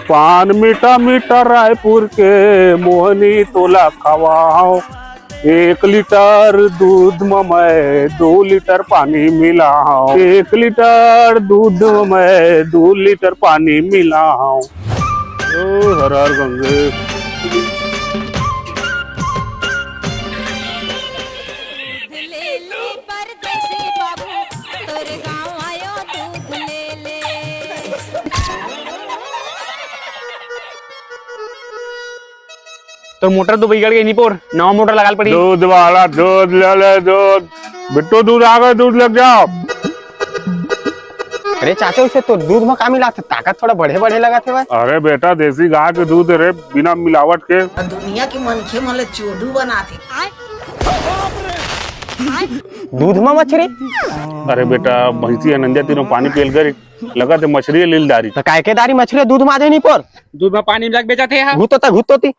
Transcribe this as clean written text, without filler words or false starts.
पान मीठा मीठा रायपुर के मोहनी तोला खवाओ। 1 लीटर दूध में मैं 2 लीटर पानी मिलाऊं। 1 लीटर दूध में मैं 2 लीटर पानी मिलाऊं। ओ हर हर गंगे। तो मोटर तो बिगड़ गई नहीं पोर, नवा मोटर लगा पड़ी। दूध वाला दूध ले ले दूध। बिट्टू दूध आ गए, दूध लग जाओ। अरे चाचा उसे तो दूध में का मिला था, ताकत थोड़ा बढ़े बढ़े लगा थे भाई। अरे बेटा देसी गाय के दूध रे, बिना मिलावट के। दुनिया की मनखे मन चोदू बनाते। दूध में मछली? अरे बेटा भैंसी नंदिया तीनों पानी पियल कर लगा थे मछली लीलदारी। तो काय के दारी मछली दूध में आ जाए नहीं पोर? दूध में पानी मिला के बेचा थे। घुतो ती